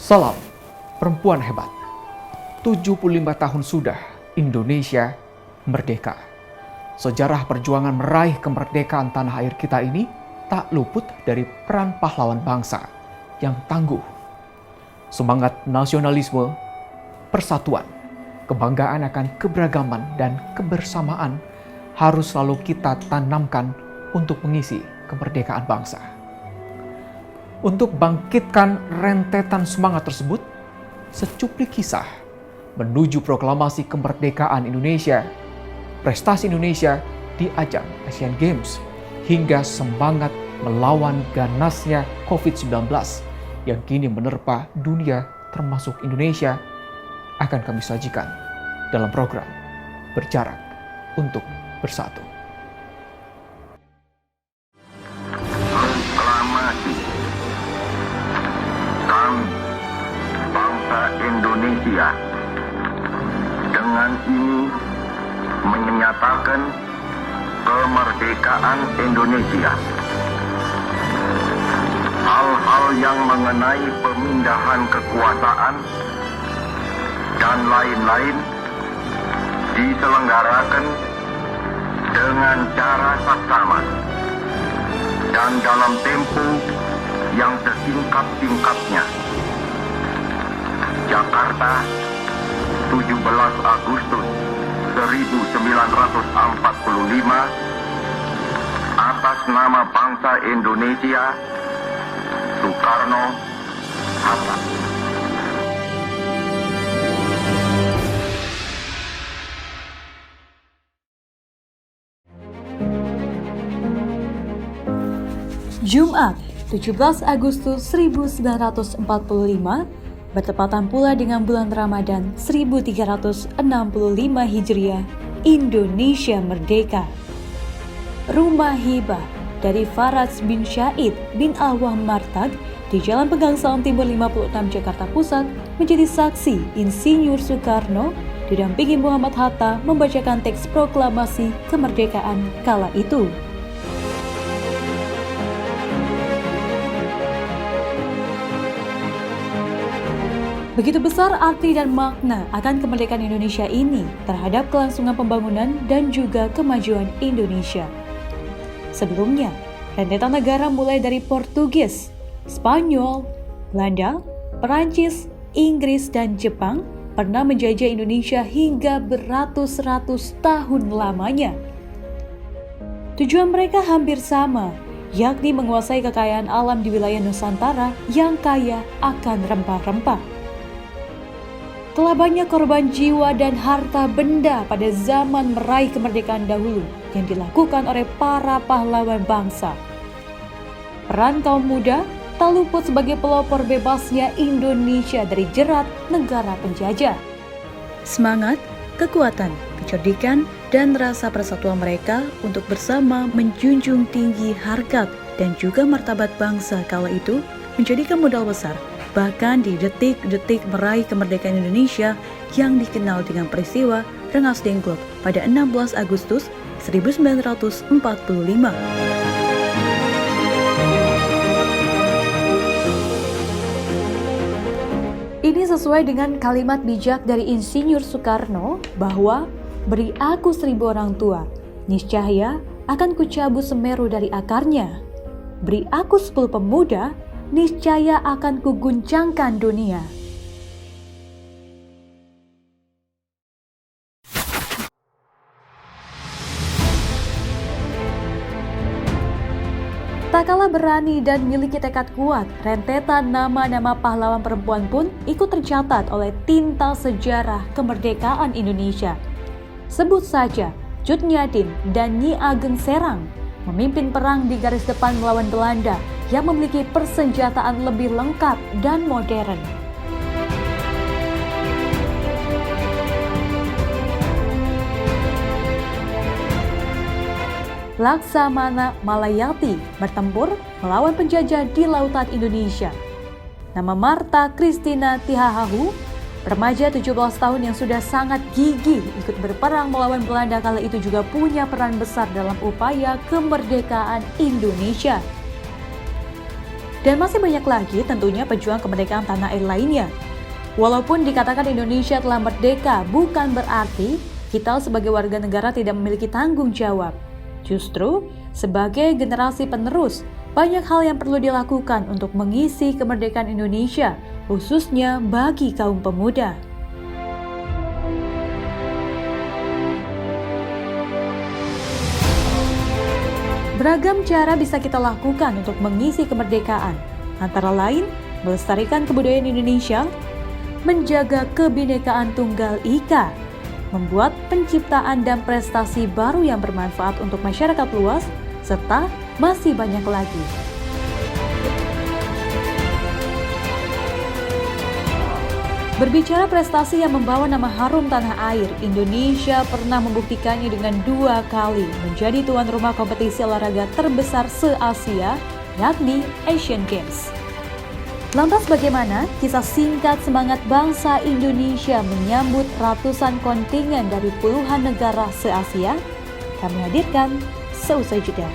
Salam, perempuan hebat. 75 tahun sudah Indonesia merdeka. Sejarah perjuangan meraih kemerdekaan tanah air kita ini tak luput dari peran pahlawan bangsa yang tangguh. Semangat nasionalisme, persatuan, kebanggaan akan keberagaman dan kebersamaan harus selalu kita tanamkan untuk mengisi kemerdekaan bangsa. Untuk bangkitkan rentetan semangat tersebut, secuplik kisah menuju proklamasi kemerdekaan Indonesia, prestasi Indonesia di ajang Asian Games, hingga semangat melawan ganasnya COVID-19 yang kini menerpa dunia termasuk Indonesia, akan kami sajikan dalam program Berjarak untuk Bersatu. Proklamasi kami bangsa Indonesia dengan ini menyatakan kemerdekaan Indonesia. Hal-hal yang mengenai pemindahan kekuasaan dan lain-lain diselenggarakan dengan cara saksama dan dalam tempo yang sesingkat-singkatnya. Jakarta, 17 Agustus 1945, atas nama bangsa Indonesia, Soekarno-Hatta. Jumat, 17 Agustus 1945, bertepatan pula dengan bulan Ramadan 1365 Hijriah, Indonesia merdeka. Rumah hibah dari Faraz bin Syahid bin Alwam Martag di Jalan Pegangsaan Timur 56 Jakarta Pusat menjadi saksi Insinyur Soekarno didampingi Muhammad Hatta membacakan teks proklamasi kemerdekaan kala itu. Begitu besar arti dan makna akan kemerdekaan Indonesia ini terhadap kelangsungan pembangunan dan juga kemajuan Indonesia. Sebelumnya, rentetan negara mulai dari Portugis, Spanyol, Belanda, Perancis, Inggris, dan Jepang pernah menjajah Indonesia hingga beratus-ratus tahun lamanya. Tujuan mereka hampir sama, yakni menguasai kekayaan alam di wilayah Nusantara yang kaya akan rempah-rempah. Telah banyak korban jiwa dan harta benda pada zaman meraih kemerdekaan dahulu yang dilakukan oleh para pahlawan bangsa. Peran kaum muda tak luput sebagai pelopor bebasnya Indonesia dari jerat negara penjajah. Semangat, kekuatan, kecerdikan, dan rasa persatuan mereka untuk bersama menjunjung tinggi harkat dan juga martabat bangsa kala itu menjadikan modal besar bahkan di detik-detik meraih kemerdekaan Indonesia yang dikenal dengan peristiwa Rengas Dengklok pada 16 Agustus 1945. Ini sesuai dengan kalimat bijak dari Insinyur Soekarno bahwa beri aku 1000 orang tua, niscaya akan kucabut Semeru dari akarnya. Beri aku 10 pemuda, niscaya akan kuguncangkan dunia. Tak kalah berani dan miliki tekad kuat, rentetan nama-nama pahlawan perempuan pun ikut tercatat oleh tinta sejarah kemerdekaan Indonesia. Sebut saja Cut Nyatin dan Nyi Ageng Serang, memimpin perang di garis depan melawan Belanda yang memiliki persenjataan lebih lengkap dan modern. Laksamana Malayati bertempur melawan penjajah di lautan Indonesia. Nama Marta Christina Tihahahu, remaja 17 tahun yang sudah sangat gigih ikut berperang melawan Belanda kala itu juga punya peran besar dalam upaya kemerdekaan Indonesia. Dan masih banyak lagi tentunya pejuang kemerdekaan tanah air lainnya. Walaupun dikatakan Indonesia telah merdeka, bukan berarti kita sebagai warga negara tidak memiliki tanggung jawab. Justru, sebagai generasi penerus, banyak hal yang perlu dilakukan untuk mengisi kemerdekaan Indonesia, khususnya bagi kaum pemuda. Beragam cara bisa kita lakukan untuk mengisi kemerdekaan, antara lain melestarikan kebudayaan Indonesia, menjaga kebinekaan Tunggal Ika, membuat penciptaan dan prestasi baru yang bermanfaat untuk masyarakat luas, serta masih banyak lagi. Berbicara prestasi yang membawa nama harum tanah air, Indonesia pernah membuktikannya dengan 2 kali menjadi tuan rumah kompetisi olahraga terbesar se-Asia, yakni Asian Games. Lantas bagaimana kisah singkat semangat bangsa Indonesia menyambut ratusan kontingen dari puluhan negara se-Asia? Kami hadirkan seusai jeda.